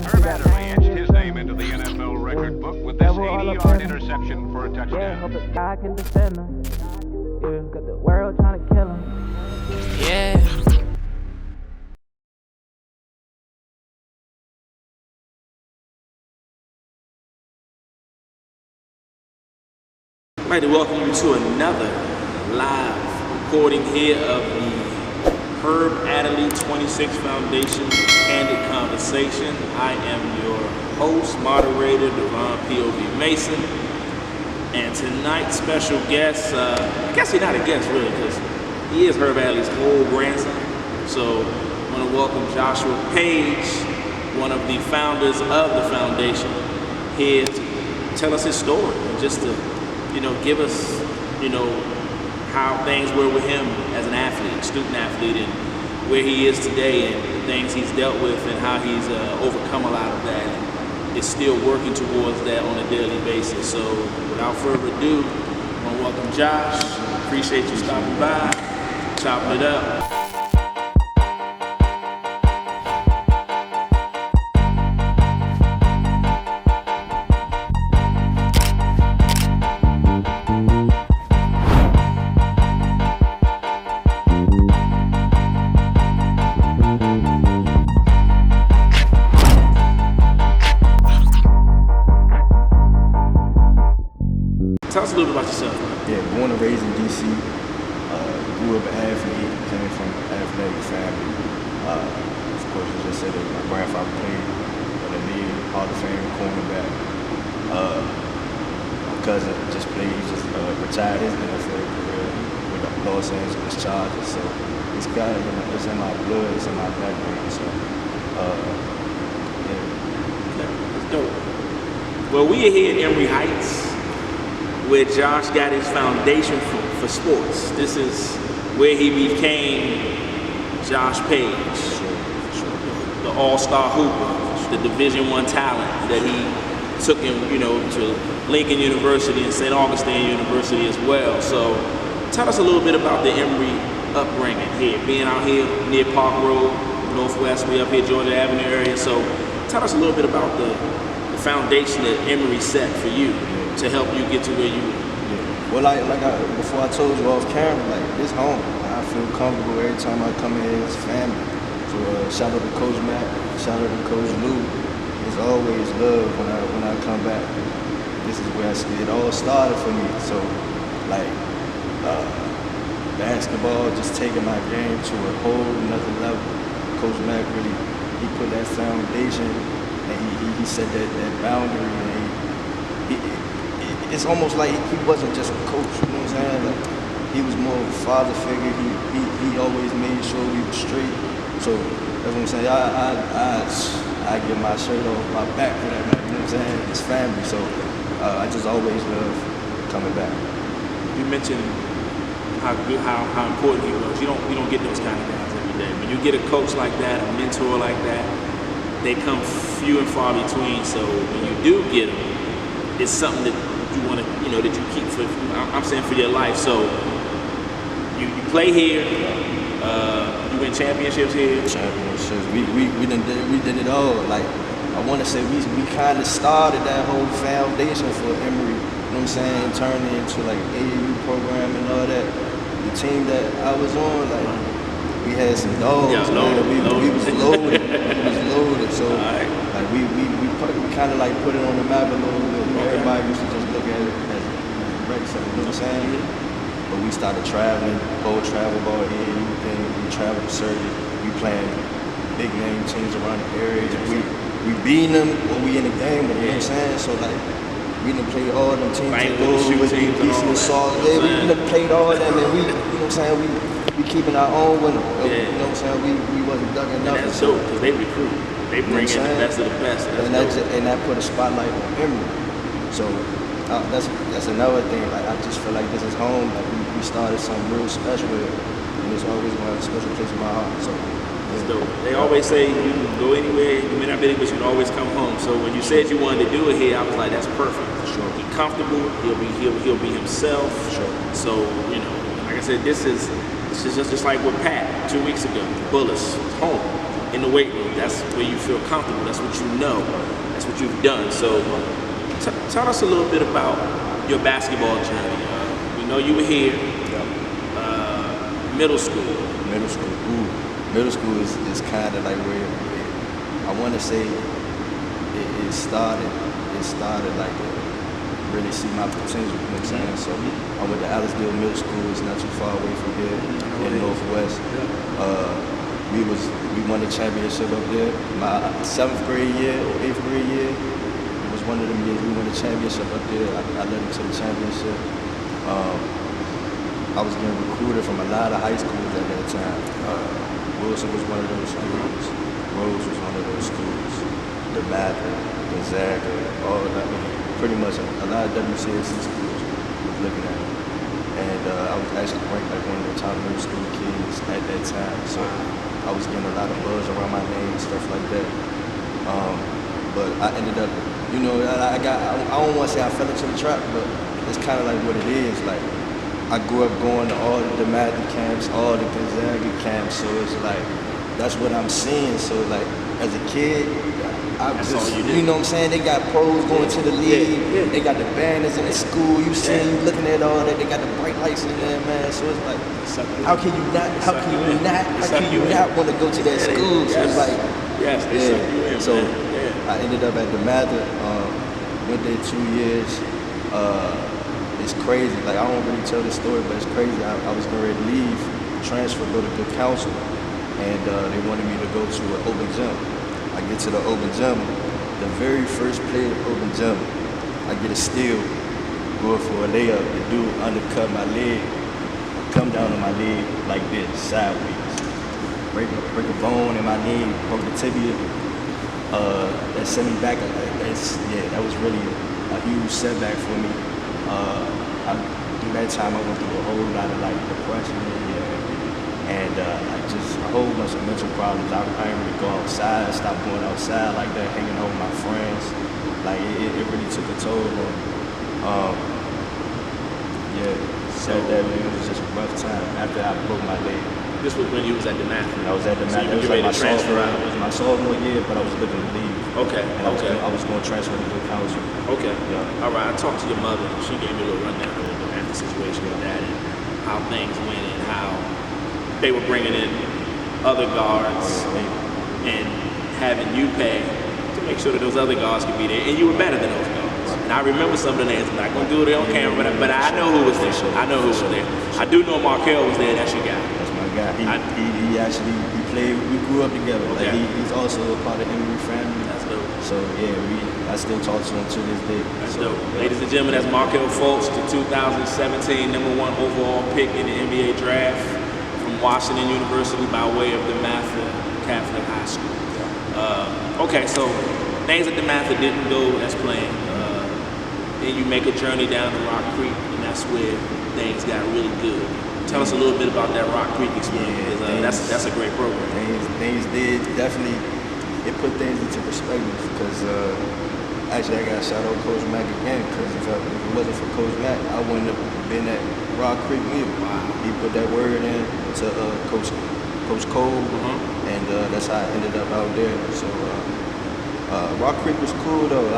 Herb Adderley etched his name into the NFL record book with this 80-yard interception for a touchdown. Hope that God can defend him. Yeah, got the world trying to kill him. Yeah. I'd like to welcome you to another live recording here of the Herb Adderley 26 Foundation Candid Conversation. I am your host, moderator, Devon POV Mason. And tonight's special guest, I guess he's not a guest really, because he is Herb Adderley's whole grandson. So I want to welcome Joshua Page, one of the founders of the foundation, here to tell us his story, and just to give us, how things were with him as an athlete, student athlete, and where he is today, and the things he's dealt with, and how he's overcome a lot of that, and is still working towards that on a daily basis. So without further ado, I want to welcome Josh. Appreciate you stopping by, chopping it up. Tell us a little bit about yourself. Yeah, born and raised in D.C. Grew up an athlete, came from an athletic family. Of course, you just said that my grandfather played in the league, Hall of Fame cornerback. My cousin just retired his NFL career with the Los Angeles Chargers. So it's kind of, it's in my blood, it's in my background. So, yeah. That's dope. Well, we are here at Emory Heights, where Josh got his foundation for sports. This is where he became Josh Page, the all-star hooper, the Division I talent that he took him, to Lincoln University and St. Augustine University as well. So tell us a little bit about the Emory upbringing here, being out here near Park Road, Northwest, we up here, Georgia Avenue area. So tell us a little bit about the foundation that Emory set for you to help you get to where you are. Well, before I told you off camera, it's home. I feel comfortable every time I come in here. It's family. So shout out to Coach Matt, shout out to Coach Lou. It's always love when I come back. This is where it all started for me. So basketball, just taking my game to a whole another level. Coach Matt really, he put that foundation, and he set that boundary, and it's almost like he wasn't just a coach, you know what I'm saying? Like, he was more of a father figure. He always made sure we were straight. So that's what I'm saying. I get my shirt off my back for that, man. You know what I'm saying? It's family. So I just always love coming back. You mentioned how important he was. You don't get those kind of guys every day. When you get a coach like that, a mentor like that, they come few and far between. So when you do get them, it's something that you want to, that you keep for, I'm saying, for your life. So you play here, you win championships here. Championships, we did it all. I want to say we kind of started that whole foundation for Emory. You know what I'm saying? Turned into AAU program and all that. The team that I was on, we had some dogs. Yeah, we was loaded. So we kind of put it on the map a little bit. Everybody used to just look at it as a rec center, you know what I'm saying? But we started traveling, whole travel ball here, we traveled the circuit, we playing big name teams around the area. We beating them when we in the game, you know what I'm saying? So we done played all them teams, decent assault. Yeah, we done played all them, and we, you know what I'm saying? We keeping our own winner. You know what I'm saying? We wasn't ducking nothing. And that's dope, because they recruit. They bring in the best of the best. And that put a spotlight on Emory. So that's another thing. I just feel like this is home. We started something real special here, and it's always going to have a special place in my heart. So it's dope. They always say you can go anywhere, you may not be, but you can always come home. So when you said you wanted to do it here, I was like, that's perfect. Sure. He's comfortable. He'll be himself. Sure. So like I said, this is just like with Pat 2 weeks ago. Bullets, home. in the weight room. That's where you feel comfortable. That's what you know. That's what you've done. So tell us a little bit about your basketball journey. We know you were here. Middle school. Middle school. Ooh. Middle school is kind of like where I want to say it started. It started like really see my potential. You know what I'm saying? So I went to Adderley Middle School. It's not too far away from here in Northwest. We won the championship up there. My 7th grade year or 8th grade year, it was one of them years we won the championship up there. I led them to the championship. I was getting recruited from a lot of high schools at that time. Wilson was one of those schools. Rose was one of those schools. DeMatha, Gonzaga, all of that. Pretty much a lot of WCSC schools was looking at me. And I was actually ranked like one of the top middle school kids at that time. So I was getting a lot of buzz around my name and stuff like that. But I ended up, you know, I don't want to say I fell into the trap, but it's kind of like what it is. Like, I grew up going to all the DeMatha camps, all the Gonzaga camps, so it's like, that's what I'm seeing. So like, as a kid, you know what I'm saying? They got pros going to the league. They got the banners in the school. You looking at all that. They got the bright lights in there, man. So it's like, how can you not want to go to that school? So it's like, So I ended up at DeMatha. Went there 2 years. It's crazy. Like, I don't really tell the story, but it's crazy. I was going to leave, transfer, go to good counsel, and they wanted me to go to an open gym. I get to the open gym, the very first play of the open gym, I get a steal, go for a layup. The dude undercut my leg, come down on my leg like this, sideways. Break a bone in my knee, broke the tibia. That sent me back. That was really a huge setback for me. Through that time, I went through a whole lot of like depression and a whole bunch of mental problems. I didn't really go outside, stopped going outside like that, hanging out with my friends. Like it really took a toll on me. That was just a rough time after I broke my leg. This was when you was at DeMatha. I was at DeMatha. So you was like my sophomore year, but I was looking to leave. Okay. And I was going to transfer to the council. Okay. Yeah. All right. I talked to your mother. She gave me a little rundown of the DeMatha situation with that and how things went and how they were bringing in other guards and having you pay to make sure that those other guards could be there, and you were better than those guards. And I remember some of the names. I'm not going to do it on camera, but I know who was there. I know who was there. I do know Markel was there. That's your guy. That's my guy. He actually played. We grew up together. Okay. Like he's also a part of the Emory family. That's dope. So I still talk to him to this day. That's so, dope. Ladies and gentlemen, that's Markel Fultz, the 2017 #1 overall pick in the NBA draft from Washington University by way of DeMatha Catholic High School. Okay, so things at DeMatha didn't go as planned. Then you make a journey down to Rock Creek, and that's where things got really good. Tell us a little bit about that Rock Creek experience. That's a great program. Things did definitely. It put things into perspective because actually I got to shout out Coach Mack again because if it wasn't for Coach Mack, I wouldn't have been at Rock Creek either. He put that word in to Coach Cole, and that's how I ended up out there. So Rock Creek was cool though.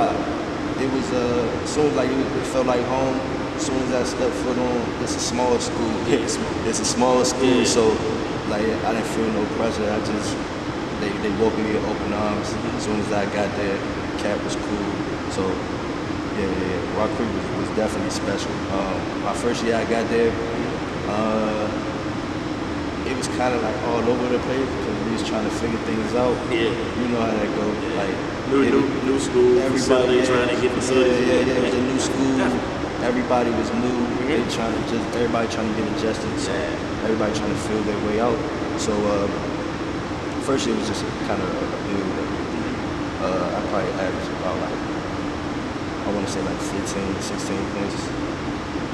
It was as soon as it felt like home. As soon as I stepped foot on, it's a small school. It's a small school, so like I didn't feel no pressure. They welcomed me with open arms. As soon as I got there, Cap was cool. So Rock Creek was definitely special. My first year I got there, it was kind of like all over the place because we was trying to figure things out. Yeah. You know how that goes. Like new school, everybody trying to get facilities. It was a new school. Everybody was new. Everybody trying to get adjusted. So everybody trying to feel their way out. So first year was just kind of a build. I probably averaged about I want to say 15, 16 points,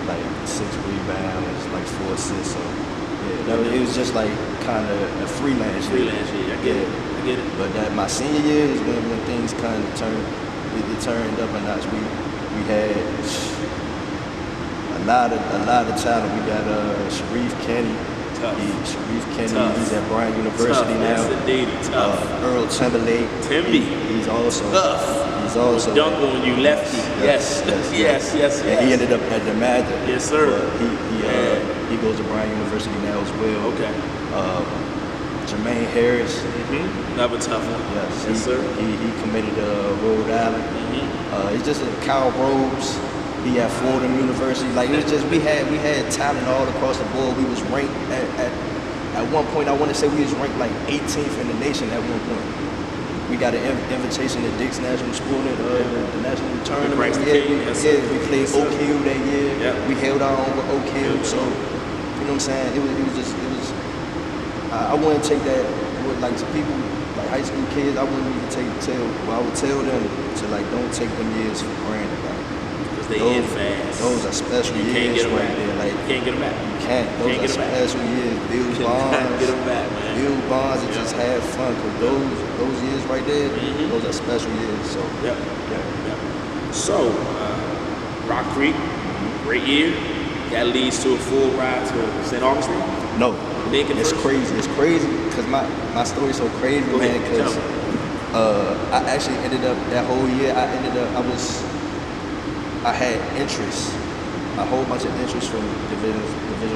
like 6 rebounds, like 4 assists. So it was just like kind of a freelance year. I get it. But my senior year is when things kind of turned. It turned up a notch. We had a lot of talent. We got Sharif Kenny, Tough. Sharif Kennedy, Tough. he's at Bryan University Tough. now. Yes, indeed. Tough. Earl Timberlake. Timby. He's also Tough. He's also Dunk on you, lefty. Yes. Yes. And he ended up at the Mather. Yes, sir. He goes to Bryan University now as well. Okay. Jermaine Harris. Another tough one. Yes, sir. He committed to Rhode Island. He's just a Kyle Rhodes. He at Fordham University. Like it was just we had talent all across the board. We was ranked at one point. I want to say we was ranked like 18th in the nation at one point. We got an invitation to Dick's National Sporting, the national tournament. We played Oak Hill that year. Yeah. We held our own with Oak Hill. So you know what I'm saying? It was. I wouldn't take that with like to people like high school kids. I wouldn't even I would tell them to like don't take them years for granted. Like, Because they end fast. Those are special years right there. Like you can't get them back. You can't. Those are special years. Bill Bonds. Get them back, man. Bill Bonds and just have fun. Cause those years right there, those are special years. So Yep. So Rock Creek, great year. That leads to a full ride to St. Augustine. No. Lincoln It's first? crazy. It's crazy because my story's so crazy, Go man. ahead, Because I actually ended up that whole year. I had interest, a whole bunch of interest from Division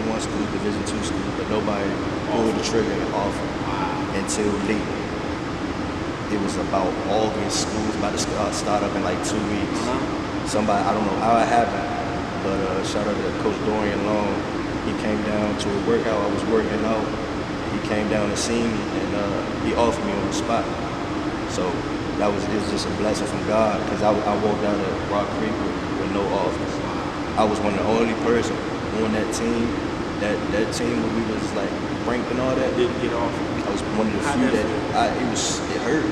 1 schools, Division 2 schools, but nobody pulled the trigger and offered until late. It was about August. School's about to start up in like 2 weeks. Somebody, I don't know how it happened, but shout out to Coach Dorian Long. He came down to a workout. I was working out. He came down to see me, and he offered me on the spot. So it was just a blessing from God, because I walked out of Rock Creek with no offers. I was one of the only person on that team. That team where we was like ranked and all that. Didn't get offered. I was one of the few that it hurt.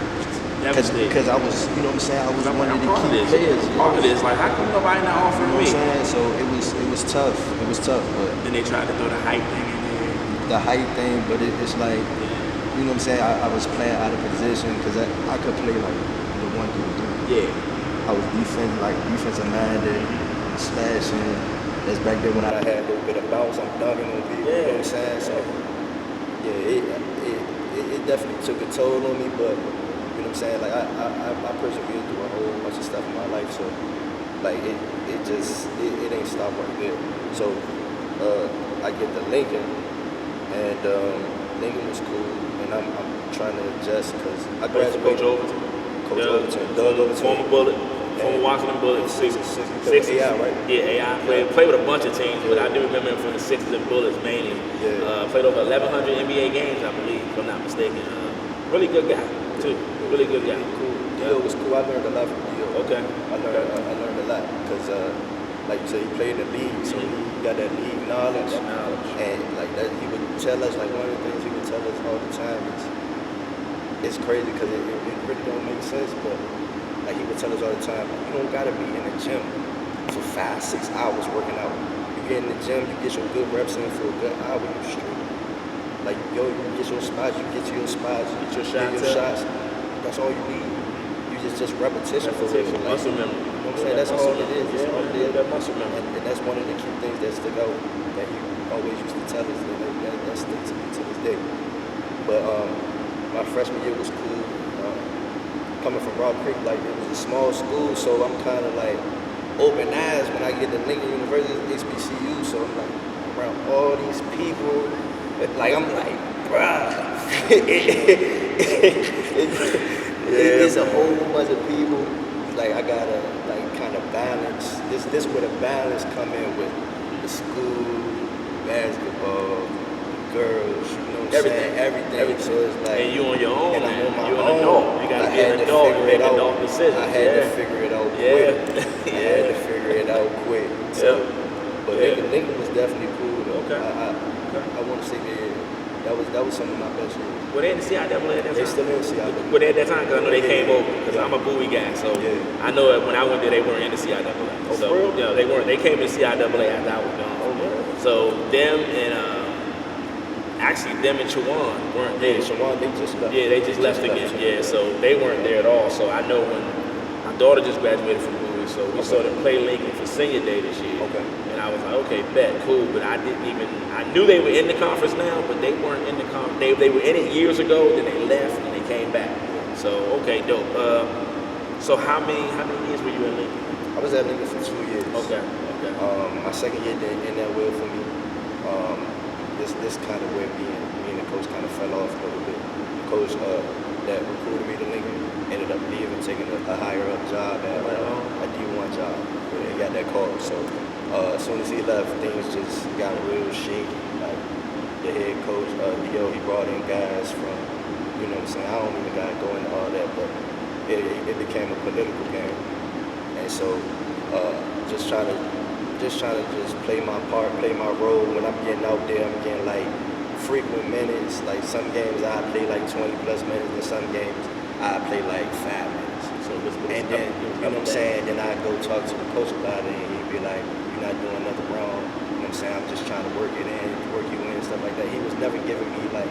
Because I was, you know what I'm saying, I was one of the key players. Part of this, like, how come nobody not offering me? You know what I'm saying? So it was tough. It was tough, but then they tried to throw the hype thing in there. The height thing, but it's like, you know what I'm saying, I was playing out of position because I could play like the 1 through 3. Yeah. I was defensive minded, slashing. That's back then when I had a little bit of bounce, I'm dunking on people, you know what I'm saying? So yeah, it definitely took a toll on me, but you know what I'm saying, like I persevered through a whole bunch of stuff in my life, so like it ain't stopped right there. So I get to Lincoln, and Lincoln was cool, and I'm trying to adjust because I graduated. Coach Overton. Doug Overton. Former Bullet. Former Washington Bullet. Sixers. AI, right? Yeah, AI. Played with a bunch of teams, but I do remember him from the Sixers and Bullets mainly. Yeah. Played over 1,100 NBA games, I believe, if I'm not mistaken. Really good guy, too. Really good guy. Cool. It was cool. I learned a lot from Dio. Okay. I learned a lot because, like you said, he played in the league, so he got that league knowledge. And like that, he would tell us, like one of the things he would tell us all the time is, it's crazy because it really don't make sense, but like he would tell us all the time, you don't gotta be in the gym for 5-6 hours working out. You get in the gym, you get your good reps in for a good hour, you straight. Like you get your spots, you get to your spots, you get your shots. That's all you need. You just repetition for real. Like, Muscle memory. You know what I'm saying? That's all it is. That's all it is. That muscle memory. And that's one of the key things that stick out that he always used to tell us, that sticks to me to this day. But my freshman year was cool. Coming from Rock Creek, like it was a small school, so I'm kind of like open eyes when I get to Lincoln University, HBCU. So I'm like around all these people, like I'm like, bruh, it's a whole bunch of people. Like I gotta like kind of balance. This where the balance come in with the school, basketball, girls, you know what I'm saying? Everything. So it's like, and you on your own, and I'm on my you own. an adult. You gotta be an adult and make adult decisions. I had to figure it out quick. I had to figure it out quick. So, but Lincoln was definitely cool though. Okay. I want to say that was some of my best years. Were they in the CIAA at that time? They still in the CIAA. Were they at that time? Because I know they came over. Because I'm a Bowie guy, so I know that when I went there, they weren't in the CIAA. So for real? yeah, they weren't. They came to the CIAA after I was gone. So them and actually them and Chawan weren't there. Chawan, they just left. Yeah, they just left again. Yeah, so they weren't there at all. So I know when my daughter just graduated from Bowie, so we sort of play Lincoln for senior day this year. Okay. And I was like, okay, bet, cool. But I knew they were in the conference now, but they weren't in the conference. They were in it years ago, then they left and they came back. So, okay, dope. So how many years were you in Lincoln? I was at Lincoln for 2 years. Okay. My second year didn't end that well for me. This kind of where me and the coach kind of fell off a little bit. The coach that recruited me to Lincoln ended up leaving, taking a higher up job at a D1 job. He got that call. So as soon as he left, things just got real shaky. Like the head coach, Leo, he brought in guys from, you know what I'm saying, I don't even got to go into all that, but it became a political game. And so just trying to play my part, play my role. When I'm getting out there, I'm getting like frequent minutes. Like some games I play like 20 plus minutes, and some games I play like 5 minutes. So and then, you know what I'm saying, then I go talk to the coach about it, and he'd be like, you're not doing nothing wrong. You know what I'm saying, I'm just trying to work it in, work you in, stuff like that. He was never giving me like,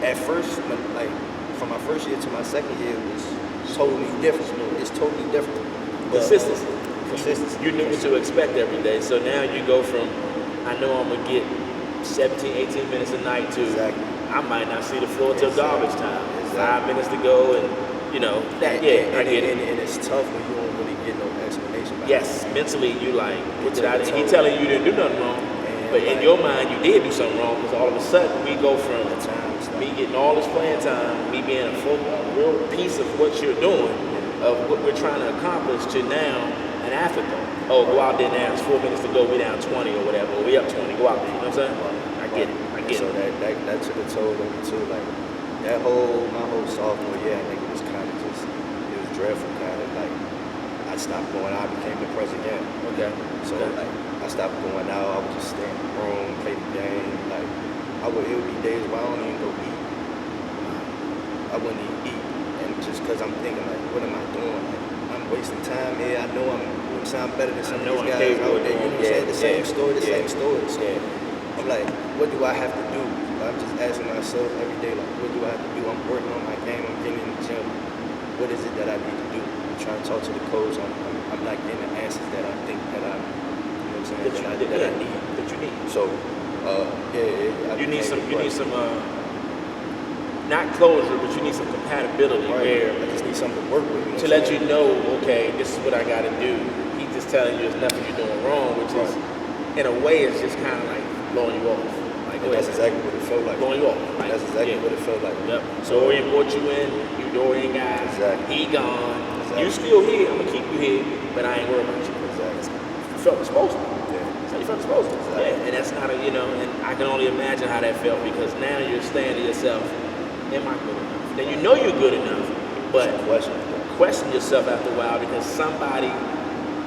at first, like from my first year to my second year, it was totally different. It's totally different. Consistency. You knew what Consistency. to expect every day. So now you go from, I know I'm going to get 17, 18 minutes a night to, Exactly. I might not see the floor till garbage time. Exactly. 5 minutes to go and, you know, I get it. And it's tough when you don't really get no explanation about Yes, mentally you like, Get to the he toe. telling you didn't do nothing wrong. And But in like- your mind, you did do something wrong because all of a sudden we go from it. At times, like, me getting all this playing time, me being a real piece of what you're doing, of what we're trying to accomplish, to now an afterthought. Oh, go out there now, it's 4 minutes to go, we down 20 or whatever, or we up 20, go out there, you know what I'm saying? I get it. So that took a toll on me too. Like my whole sophomore year, I think it was kind of just, it was dreadful. Kind of like I stopped going out, I became depressed again. Okay. So like I stopped going out. I would just stay in the room, play the game. Like it would be days where I don't even go eat. I wouldn't even eat, and just because I'm thinking like, what am I doing? Like, I'm wasting time here. I know I'm sound better than some of these guys out there. You know what I'm saying? The same story. So I'm like, what do I have to do? I'm just asking myself every day, like, what do I have to do? I'm working on my game. I'm getting in the gym. What is it that I need to do? I'm trying to talk to the coach. I'm not getting the answers that I think that I, you know what I'm saying, that I need. That you need. So, You need some not closure, but you need some compatibility where I just need something to work with. to let you know, okay, this is what I got to do. He's just telling you there's nothing you're doing wrong, which is, in a way, it's just kind of like blowing you off. Like, And that's exactly what it felt like. blowing you off. Like, That's exactly what it felt like. Yep. So Dorian brought you in, you Dorian guy. Exactly. He gone. Exactly. You still here, I'm going to keep you here, but I ain't worried about you. Exactly. You felt disposable. Yeah. That's how you felt disposable. Exactly. Yeah, and that's not a, and I can only imagine how that felt because now you're saying to yourself, am I good enough? Then you know you're good enough, but question yourself after a while because somebody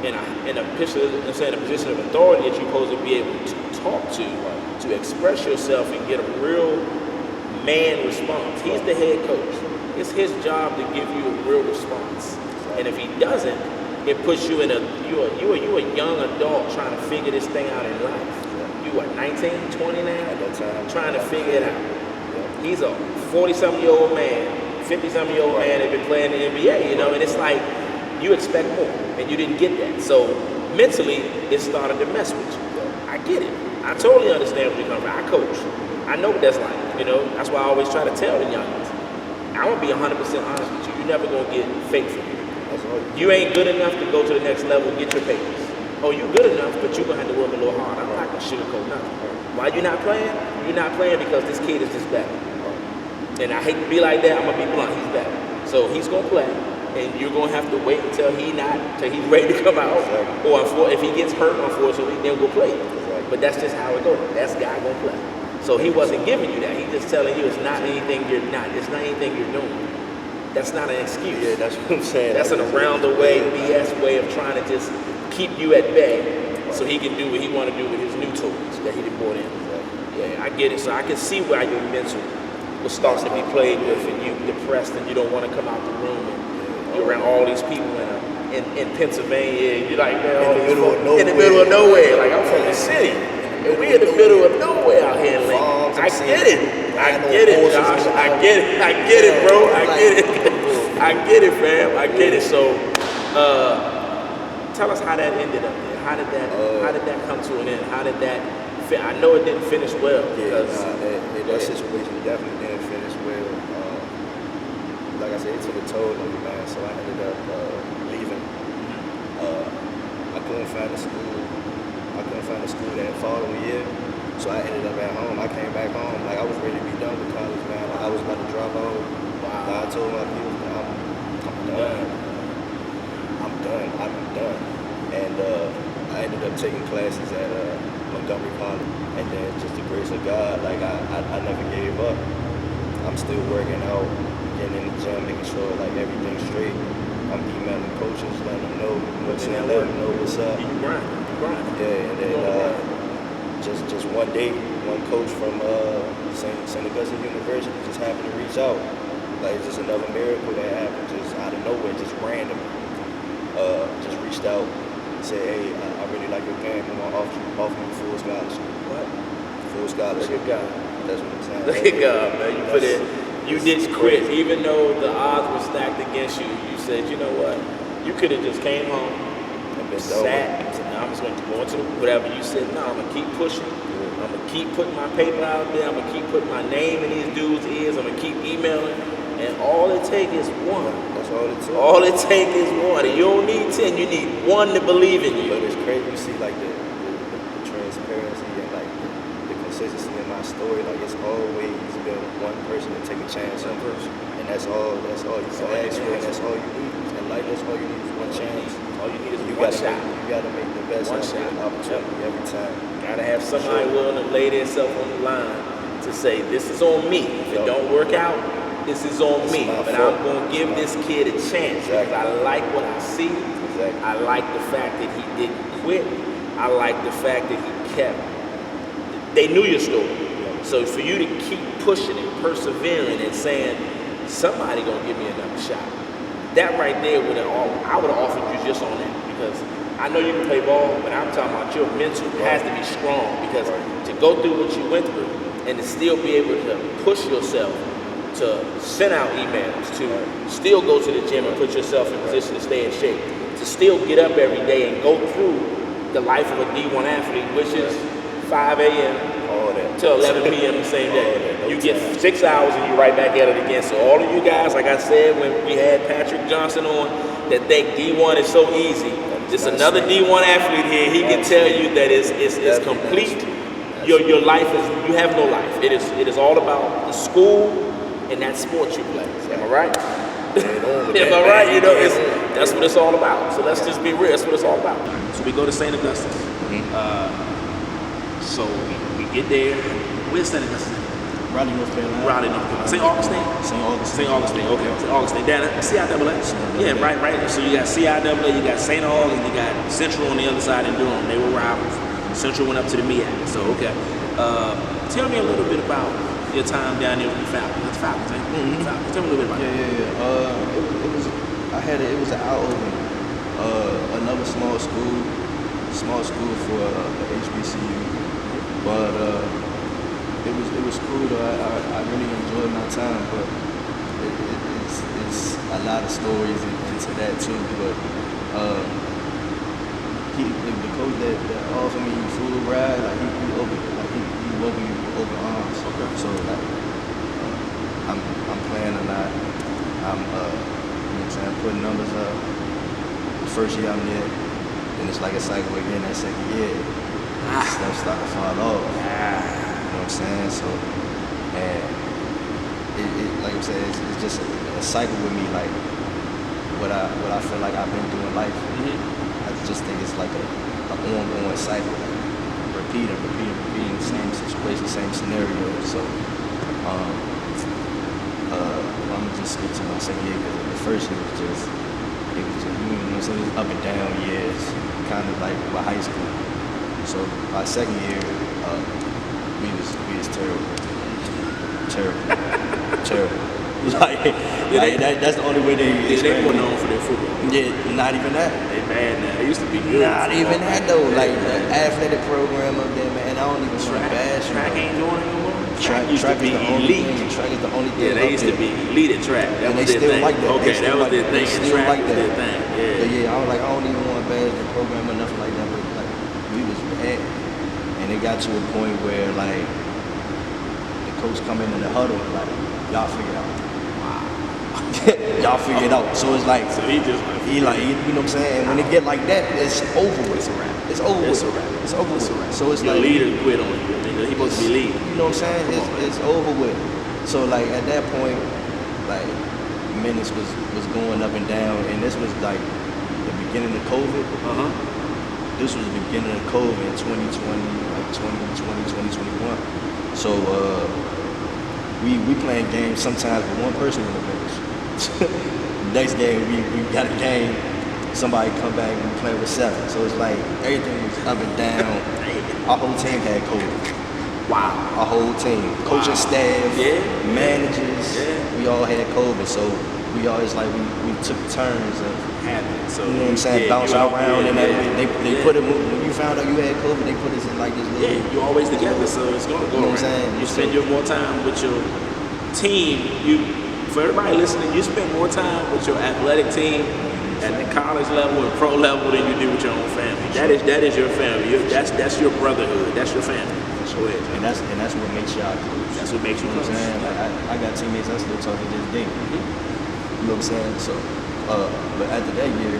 in a position of authority that you're supposed to be able to talk to express yourself and get a real man response. He's the head coach. It's his job to give you a real response. And if he doesn't, it puts you in you're a young adult trying to figure this thing out in life. You what, 19, 20 now? At that time. Trying to figure it out. He's a 40-something-year-old man, 50-something-year-old man that been playing the NBA, and it's like you expect more, and you didn't get that. So mentally, it started to mess with you. I get it. I totally understand where you come from. I coach. I know what that's like. That's why I always try to tell the youngins. I'm gonna be 100% honest with you. You're never gonna get fake from me. You ain't good enough to go to the next level and get your papers. Oh, you good enough, but you're gonna have to work a little hard. I'm not gonna sugarcoat nothing. Why you not playing? You're not playing because this kid is just better. And I hate to be like that. I'm gonna be blunt. He's better. So he's gonna play, and you're gonna have to wait until he's ready to come out. Or if he gets hurt, unfortunately, then we'll play. But that's just how it goes. That's guy gonna play. So he wasn't giving you that. He's just telling you it's not anything you're not. It's not anything you're doing. That's not an excuse. Yeah, that's what I'm saying. That's an around the way BS way of trying to just keep you at bay so he can do what he want to do with his new tools that he done brought in. Yeah, I get it. So I can see why your mental was starting to be played with and you depressed and you don't want to come out the room and you're around all these people in Pennsylvania. You're like, man, in the middle of nowhere. Like, I'm from the city. And we're in the middle of nowhere out here in Lincoln. I get it. I get it, Josh. I get it, bro. I get it. I get it, fam. I get it. So, tell us how that ended up there. How did that come to an end? How did that fit? I know it didn't finish well. Yeah, that situation definitely didn't finish well. Like I said, it took a toll on me, man. So I ended up leaving. I couldn't find a school. That following year. So I ended up at home. I came back home. Like, I was ready to be done with college, man. I was about to drop out. Wow. I told my people, I'm done. I'm done. And I ended up taking classes at Montgomery College. And then just the grace of God, like, I never gave up. I'm still working out, getting in the gym, making sure, like, everything's straight. I'm emailing coaches, letting them know what's up. You grind. Yeah, and then just one day, one coach from St. Augustine University just happened to reach out. Like, it's just another miracle that happened, just out of nowhere, just random. Just reached out, said, hey, I really like your game. I'm gonna offer you full scholarship. What? Full scholarship. Look at God. That's what I'm saying. Look at God, man. You put it. You didn't quit, even though the odds were stacked against you. You said, you know what? You could have just came home, sat, and said, no, I'm just going to go into whatever. You said, no, I'm going to keep pushing. I'm going to keep putting my paper out there. I'm going to keep putting my name in these dudes' ears. I'm going to keep emailing. And all it takes is one. That's all it takes. All it takes is one. And you don't need 10. You need one to believe in you. But it's crazy. You see, like, the transparency and, like, the consistency in my story. Like, it's always been one person to take a chance on. And that's all you can ask for, and that's all you need. And, like, that's all you need is one chance. All you need is You one gotta shot. You gotta make the best out of your opportunity every time. Gotta have somebody willing to lay themselves on the line to say, this is on me. If it don't work out, this is on me. But I'm gonna give this kid a chance because I like what I see. Exactly. I like the fact that he didn't quit. I like the fact that he kept. They knew your story. So for you to keep pushing and persevering and saying, somebody gonna give me another shot. That right there I would have offered you just on that, because I know you can play ball, but I'm talking about your mental has to be strong, because to go through what you went through and to still be able to push yourself to send out emails, to still go to the gym and put yourself in position to stay in shape, to still get up every day and go through the life of a D1 athlete, which is 5 a.m. to 11 p.m. the same day. You get 6 hours and you're right back at it again. So all of you guys, like I said when we had Patrick Johnson on, that think D1 is so easy. Just another D1 athlete here, he can tell you that it's complete. Your life is, you have no life. It is all about the school and that sport you play. Am I right? Am I right? You know, that's what it's all about. So let's just be real. That's what it's all about. So we go to St. Augustine. So we get there. Where's St. Augustine? Raleigh, North Carolina. Raleigh, North Carolina. St. Augustine? St. Augustine, okay. St. Augustine. Down at CIAA? Yeah, right. So you got CIAA, you got St. Aug, and you got Central on the other side in Durham. They were rivals. Central went up to the MEAC. So, okay. Tell me a little bit about your time down there with the Falcons. That's Falcons, eh? Mm-hmm. Falcons. Tell me a little bit about that. Yeah. It was an eye-opening. Another small school for HBCU. But it was cool though. I really enjoyed my time, but it's a lot of stories into that too. But the coach that offered me full ride, like he welcomed me with open arms. Okay. So like I'm playing a lot. I'm you know what I'm saying, putting numbers up. The first year I'm there, and it's like a cycle again. That second year, stuff start to fall off. You know what I'm saying? So, and it like I'm saying, it's just a cycle with me. Like what I feel like I've been through in life. I just think it's like a ongoing cycle, like repeating the same situation, same scenario. So, I'm gonna just skip to my second year because the first year was just you know, so it was up and down years, kind of like with high school. So my second year, we was terrible. Like that's the only way they were known for their football. Yeah, not even that. They bad now. They used to be good. Not even that though. Like the athletic program up there, man. I don't even want to bash. Track ain't doing it no more. Track used to be elite. Track is the only thing. Yeah, they used to be elite at track. That and was they their still thing. like that. Okay, that was their thing. They still track like was that. their thing. Yeah. But yeah, I don't even want to bash wasn't programmed or nothing like that, but like we was bad. And it got to a point where like the coach come in the huddle and like, y'all figure it out. Y'all figure it out. So it's like, So he just you know what I'm saying? And when it get like that, it's over with. It's a wrap. It's over with. It's a wrap. It's over It's a with. wrap. So it's Your like leader quit on you. Nigga. He supposed to be leading. you know what I'm saying? It's over with. So like at that point, like minutes was going up and down, and this was like the beginning of COVID. This was the beginning of COVID in 2020, like 2020, 2021. So we playing games sometimes with one person on the bench. Next game we got a game, somebody come back and we play with 7. So it's like everything was up and down. Our whole team had COVID. Wow. Our whole team, coaching staff, managers, we all had COVID. So we always like we took turns of Having it. So you know what I'm saying, bouncing around and they put it when you found out you had COVID, they put us in like this little. Yeah, you're always together, so it's gonna go You know what I'm around. saying? You spend your more time with your team. For everybody listening, you spend more time with your athletic team at the college level and pro level than you do with your own family. That is your family. That's your brotherhood. That's your family. Go ahead. And that's what makes y'all close. That's what makes you You know what I'm close. saying? Like I got teammates I still talk to this day. You know what I'm saying? So, but after that year,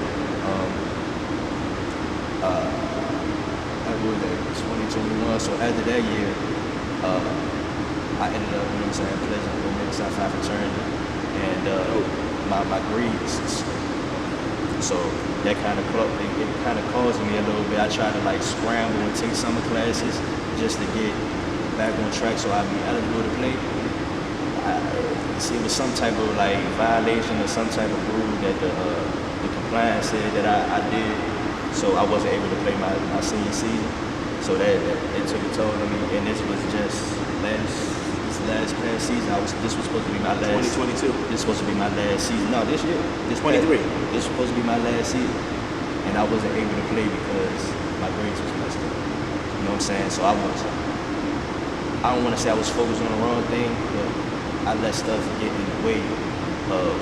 what was that? 2021. So after that year, I ended up, you know what I'm saying, pledging for the South African fraternity, and my grades. So that kind of caused me a little bit. I tried to like scramble and take summer classes just to get back on track so I'd be eligible to play. See, it was some type of like violation or some type of rule that the compliance said that I did, so I wasn't able to play my senior season. So that it took a toll on me, and this was just last past season. This was supposed to be my last. 2022. This was supposed to be my last season. No, this year. This 23. This was supposed to be my last season, and I wasn't able to play because my grades was messed up. You know what I'm saying? So I don't want to say I was focused on the wrong thing, but I let stuff get in the way of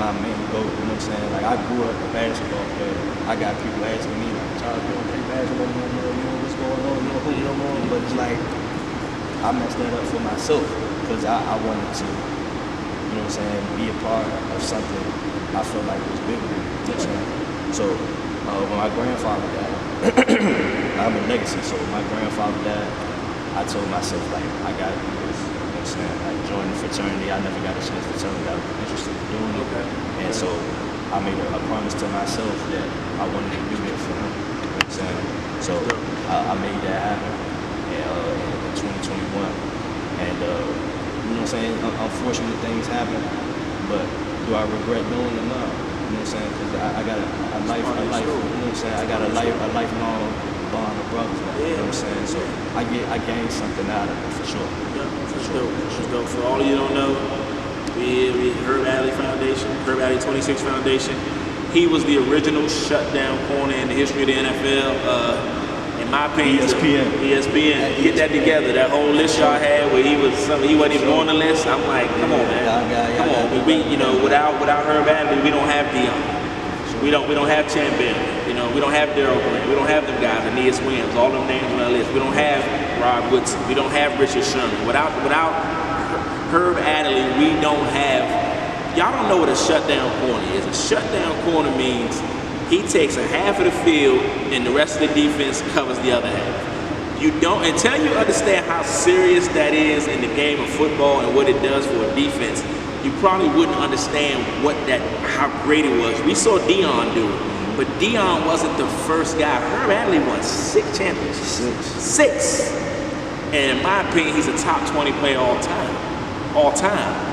my main goal. You know what I'm saying? Like I grew up a basketball player. I got people asking me like, "Charles, you don't play basketball no more? You know what's going on? You don't hoop no more?" But it's like I messed that up for myself because I wanted to, you know what I'm saying, be a part of something I felt like was bigger than me. You know what I'm saying? So when my grandfather died, I'm a legacy. So when my grandfather died, I told myself like I got to do this. You know what I'm saying? Like join the fraternity. I never got a chance to tell me that I was interested in doing it. And so I made a promise to myself that I wanted to do it for him. You know what I'm saying? So I made that happen in 2021. And you know what I'm saying? Unfortunate things happen, but do I regret doing it? No. You know what I'm saying? Because I got a life, you know what I'm saying? I got a lifelong bond of brothers. You know what I'm saying? So I gained something out of it for sure. Yeah, for sure. For all of you don't know, we Herb Adderley Foundation, Herb Adderley 26 Foundation. He was the original shutdown corner in the history of the NFL. In my opinion, ESPN. Get that together. That whole list y'all had where he wasn't even on the list. I'm like, come on, man. Come on. We without Herb Adderley, we don't have Dion. We don't have Chan Bell. You know, we don't have Daryl Grant. We don't have them guys, Aeneas Williams, all them names on our list. We don't have Rob Woodson. We don't have Richard Sherman. Without Herb Adderley, we don't have. Y'all don't know what a shutdown corner is. A shutdown corner means he takes a half of the field and the rest of the defense covers the other half. You don't, until you understand how serious that is in the game of football and what it does for a defense, you probably wouldn't understand how great it was. We saw Dion do it, but Dion wasn't the first guy. Herb Adderley won 6 championships. 6. And in my opinion, he's a top 20 player all time.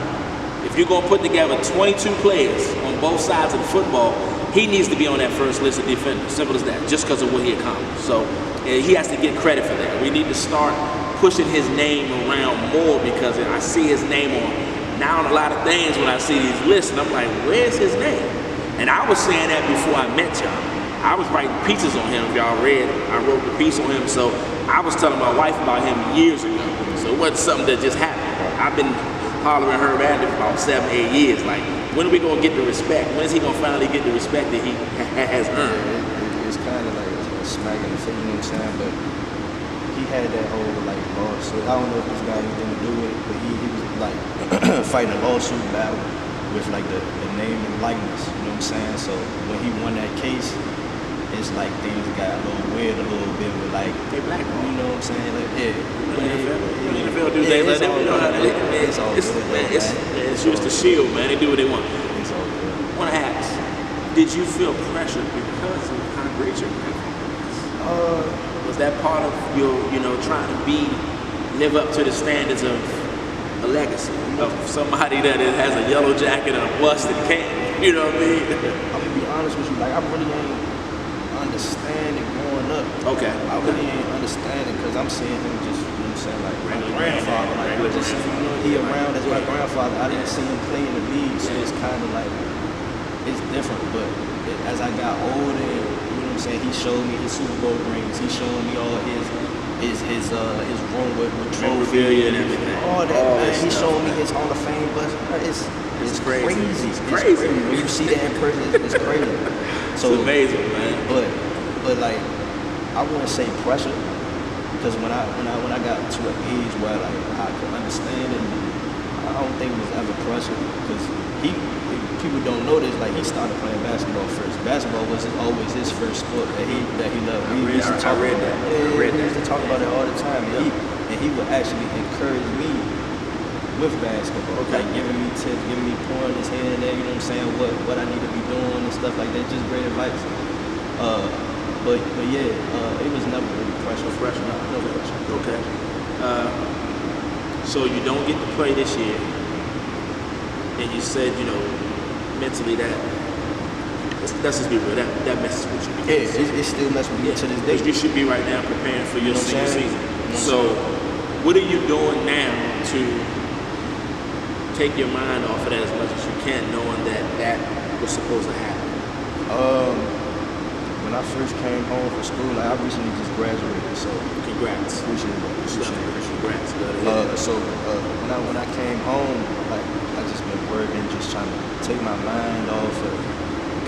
If you're going to put together 22 players on both sides of the football, he needs to be on that first list of defenders. Simple as that, just because of what he accomplished. So he has to get credit for that. We need to start pushing his name around more because I see his name on now a lot of things when I see these lists, and I'm like, where's his name? And I was saying that before I met y'all. I was writing pieces on him, if y'all read. I wrote the piece on him, so I was telling my wife about him years ago. So it wasn't something that just happened. I've been hollering Herb Adderley for about 7-8 years. Like, when are we gonna get the respect? When is he gonna finally get the respect that he has earned? It's kind smack in the face, you know what I'm saying? But he had that whole like lawsuit. I don't know if this guy had anything to do with it, but he was like fighting a lawsuit battle with like the name and likeness, you know what I'm saying? So when he won that case, it's like things got a little weird a little bit with like, They black, you know what I'm saying? Like, yeah. The NFL do things like that. You know how It's all good. It's just a shield, man. They do what they want. It's all good. I want to ask, did you feel pressure because of how great your grandfather was? Was that part of your, trying to live up to the standards of a legacy, of somebody that has a yellow jacket and a busted can? You know what I mean? I'm gonna be honest with you, like I really ain't understanding growing up. Okay. I really ain't understanding because I'm seeing him just, you know what I'm saying, like my grandfather. Like, I just, he around as my grandfather. I didn't see him play in the league, so it's kind of like, it's different. But as I got older, you know what I'm saying, he showed me his Super Bowl rings. He showed me all his room with trophy and everything. All that, man. He showed me his Hall of Fame, but it's crazy. It's crazy. When you see that in person, it's crazy. So it's amazing, man. But like, I wouldn't say pressure, because when I got to an age where like I could understand it, I don't think it was ever pressure, because people don't know this. Like, he started playing basketball first. Basketball was always his first sport that he loved. We used to talk about that. We used to talk about it all the time, and he would actually encourage me with basketball, like giving me tips, giving me pointers here and there, you know what I'm saying, what I need to be doing and stuff like that, just great advice. But yeah, it was never really pressure. No pressure. Okay. So you don't get to play this year, and you said, mentally let's just be real, that messes with you. Yeah, it still messes with me to this day. You should be right now preparing for your senior season. So what are you doing now to take your mind off of that as much as you can, knowing that was supposed to happen? When I first came home from school, like, I recently just graduated, so congrats. Appreciate it. Congrats. So when I came home, like, I just been working, just trying to take my mind off of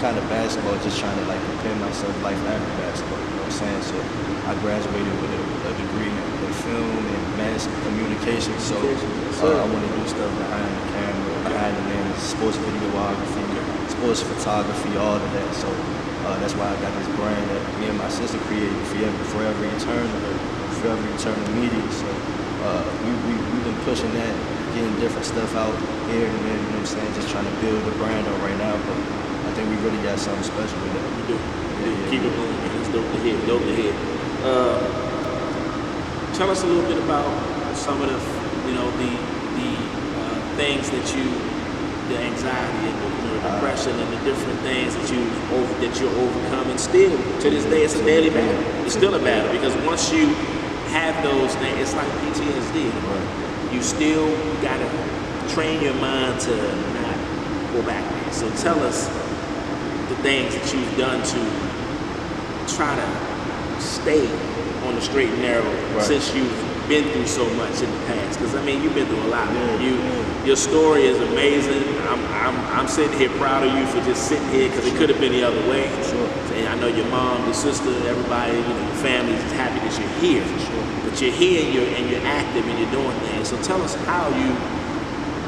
kind of basketball, just trying to like prepare myself life after basketball. You know what I'm saying? So I graduated with a degree in film and mass communication. So I want to do stuff behind the camera, behind the lens, sports videography, sports photography, all of that. So that's why I got this brand that me and my sister created, Forever Eternal Media. So we've been pushing that, getting different stuff out here and there, you know what I'm saying, just trying to build the brand up right now, but I think we really got something special with that. We do. Keep it moving, man. It's dope to hear. Tell us a little bit about some of the things that the anxiety and the depression and the different things that you're overcoming. Still, to this day, it's a daily battle. It's still a battle, because once you have those things, it's like PTSD. Right. You still gotta train your mind to not go back there. So tell us the things that you've done to try to stay on the straight and narrow, since you've been through so much in the past. Because I mean, you've been through a lot. Your story is amazing. I'm sitting here proud of you for just sitting here, because it could have been the other way. Sure. And I know your mom, your sister, everybody, your family is happy that you're here. Sure. But you're here and you're active and you're doing things. So tell us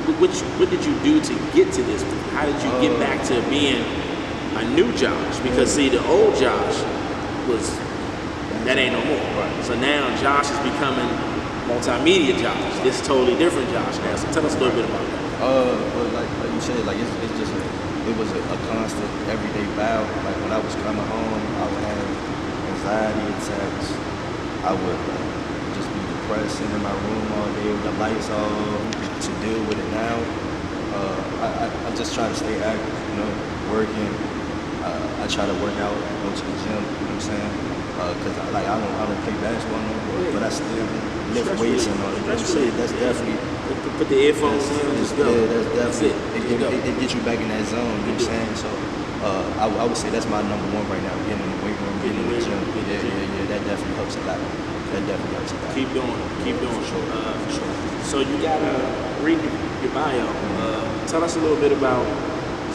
what did you do to get to this point? How did you get back to being a new Josh? Because see, the old Josh that ain't no more. Right. So now Josh is becoming multimedia Josh. This totally different Josh now. So tell us a little bit about that. Well, like you said, like it's just it was a constant everyday battle. Like when I was coming home, I would have anxiety attacks. I would just be depressed, sitting in my room all day with the lights off. To deal with it now, I just try to stay active, working. I try to work out, go to the gym, you know what I'm saying? Because I don't play basketball no more, but I still lift weights and all that. That's definitely. Put the earphones in and just go. Yeah, that's definitely. It gets you back in that zone, you know what I'm saying? So I would say that's my number one right now, getting in the weight room, getting in the gym. Yeah, that definitely helps a lot. Keep doing. For sure. So you gotta read your bio. Tell us a little bit about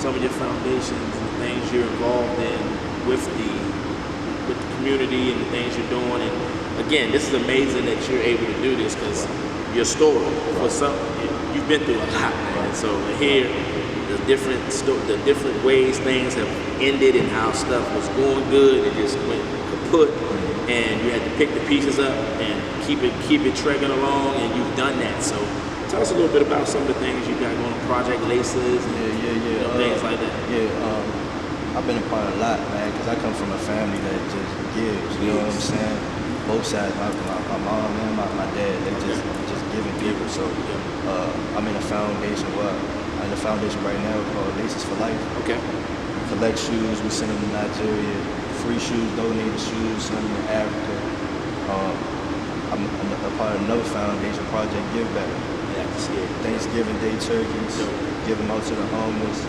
some of your foundations and the things you're involved in with the with the community and the things you're doing. And again, this is amazing that you're able to do this because your story for some, you've been through a lot, man. So to hear the different ways things have ended and how stuff was going good and just went kaput, and you had to pick the pieces up and keep it trekking along, and you've done that. So tell us a little bit about some of the things you got going on, Project Laces, and things like that. I've been a part of a lot, man, because I come from a family that just gives. You know what I'm saying? Both sides, my mom and my dad, they just giving people. So I'm in a foundation. I'm in a foundation right now called Laces for Life. Okay. We collect shoes, we send them to Nigeria. Free shoes, donated shoes, send them to Africa. I'm a part of another foundation, Project Give Back. Thanksgiving Day turkeys, give them out to the homeless.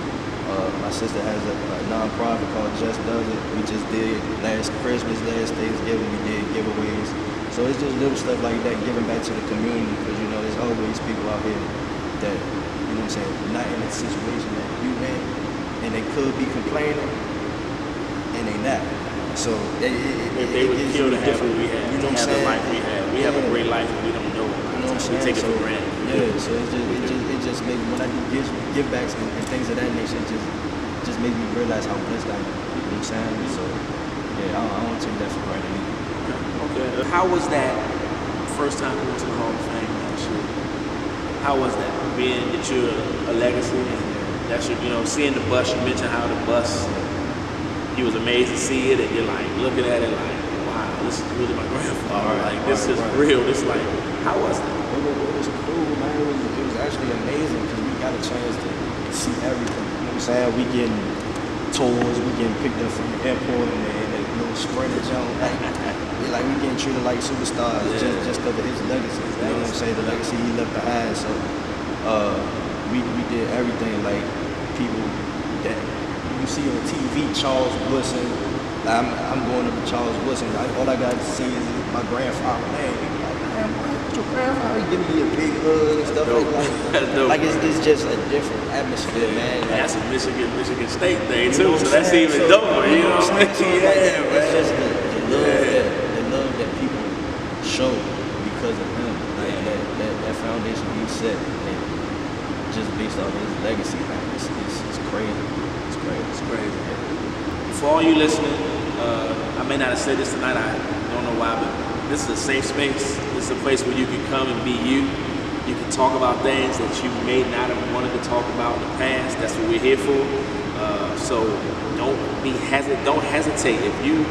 My sister has a non-profit called Just Does It. We just did last Christmas, last Thanksgiving, we did giveaways. So it's just little stuff like that, giving back to the community, because you know there's always people out here that, you know what I'm saying, not in the situation that you in, and they could be complaining, and they not. So if they would kill to have what we have, you know what I'm the saying? life we have. We have a great life and we don't know. You know what I'm saying? We take it for granted. Yeah, so it just made me, when I do give backs and things of that nature, it just made me realize how blessed I am. You know what I'm saying? So yeah, I don't take that for granted either. Okay. How was that first time you went to the Hall of Fame last year? How was that? Being that you're a legacy and that's your, seeing the bus, you mentioned how the bus, you was amazed to see it and you're like looking at it like, wow, this is really my grandfather. This is real. This like, how was that? It was cool, man. It was actually amazing because we got a chance to see everything. You know what I'm saying? We getting tours, we getting picked up from the airport and a little sprinter jump. Like we getting treated like superstars just because of his legacy. You know what I'm saying? The legacy he left behind. So we did everything like people that you see on TV, Charles Woodson. I'm going up to Charles Woodson. All I got to see is my grandfather. Man, your grandfather giving me a big hug and stuff like it's just a different atmosphere, man. That's a Michigan State thing too, so that's even doper. You know what I'm saying? It's just the love that people show because of him, like that foundation he set, and just based off his legacy, man, it's crazy. It's crazy. For all you listening, I may not have said this tonight. I don't know why, but this is a safe space. This is a place where you can come and be you. You can talk about things that you may not have wanted to talk about in the past. That's what we're here for. So don't hesitate. If you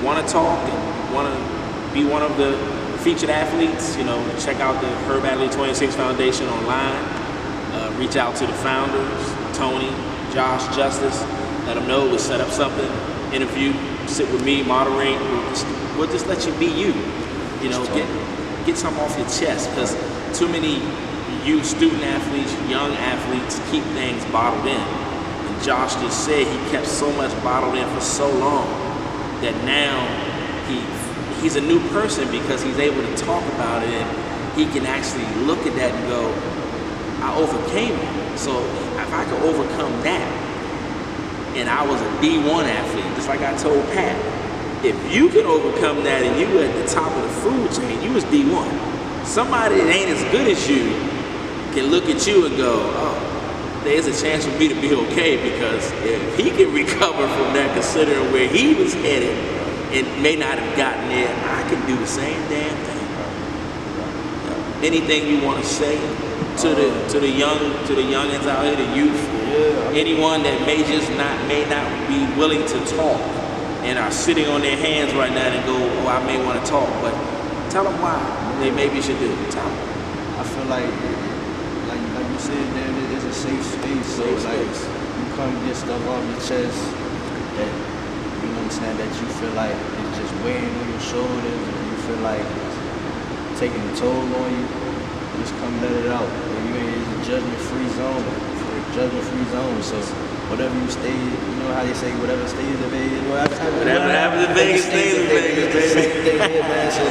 want to talk and want to be one of the featured athletes, check out the Herb Adderley 26 Foundation online. Reach out to the founders, Tony, Josh, Justice. Let them know we'll set up something, interview, sit with me, moderate. We'll just let you be you. Get something off your chest, because too many student athletes, young athletes keep things bottled in. And Josh just said he kept so much bottled in for so long that now he's a new person because he's able to talk about it and he can actually look at that and go, I overcame it. So if I could overcome that, and I was a D1 athlete, just like I told Pat, if you can overcome that and you were at the top of the food chain, you was D1. Somebody that ain't as good as you can look at you and go, oh, there's a chance for me to be okay, because if he can recover from that, considering where he was headed and may not have gotten there, I can do the same damn thing. Anything you want to say to the youngins out here, the youth, anyone that may not be willing to talk and are sitting on their hands right now and go, oh, I may want to talk, but tell them why they maybe should do it. Tell them. I feel like you said, man, it is a safe space. So you come get stuff off your chest that, you know what I'm saying, that you feel like it's just weighing on your shoulders, and you feel like it's taking a toll on you. Just come let it out. You ain't in a judgment-free zone. So whatever you stay, you know how they say, whatever stays in Vegas, whatever happens in Vegas stays in Vegas. It's the same thing here, man. So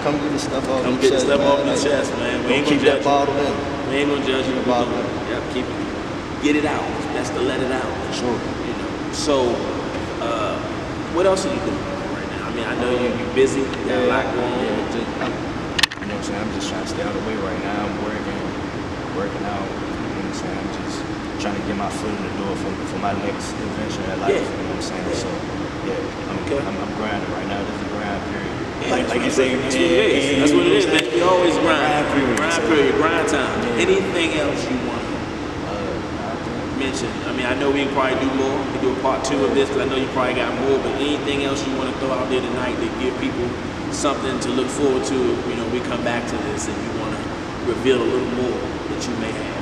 come get the stuff off your chest. Come get the stuff off your chest, man. We ain't gonna keep that bottled in. We ain't gonna judge you. Keep it. Get it out. It's best to let it out. Sure. So, What else are you doing right now? I mean, I know you're busy, you got a lot going on. You know what I'm saying? I'm just trying to stay out of the way right now. I'm working out. You know what I'm saying? I'm just trying to get my foot in the door for my next adventure in life. Yeah. You know what I'm saying? So, yeah, I'm grinding right now. This is a grind period. Yeah, like you say, that's what it is. That's what it is, man. We always grind. Grind period, grind time. Yeah. Anything else you want to mention? I mean, I know we can probably do more. We do a part 2 of this because I know you probably got more. But anything else you want to throw out there tonight to give people something to look forward to? You know, we come back to this and you want to reveal a little more that you may have.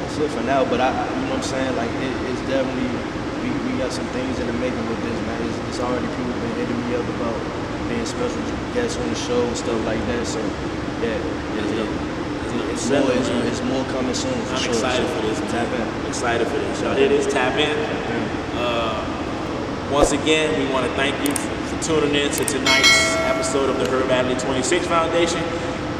That's it for now. But you know what I'm saying? Like it's definitely we got some things in the making with this, man. It's already people been hitting me up about being special guests on the show and stuff like that. So yeah, it's more coming soon. For I'm sure. excited So for this. Tap in. Excited for this. Y'all hear this? Tap in. Once again, we want to thank you for tuning in to tonight's episode of the Herb Adderley 26 Foundation,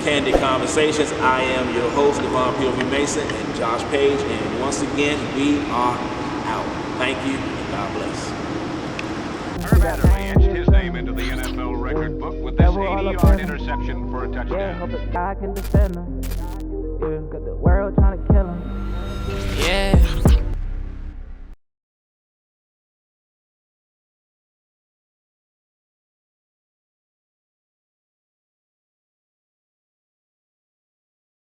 Candid Conversations. I am your host, Devon POV Mason and Josh Page. And once again, we are out. Thank you and God bless. Herb Adderley etched his name into the NFL record book with this 80-yard interception for a Yeah, touchdown. hope that God can defend him. Yeah, got the world trying to kill him.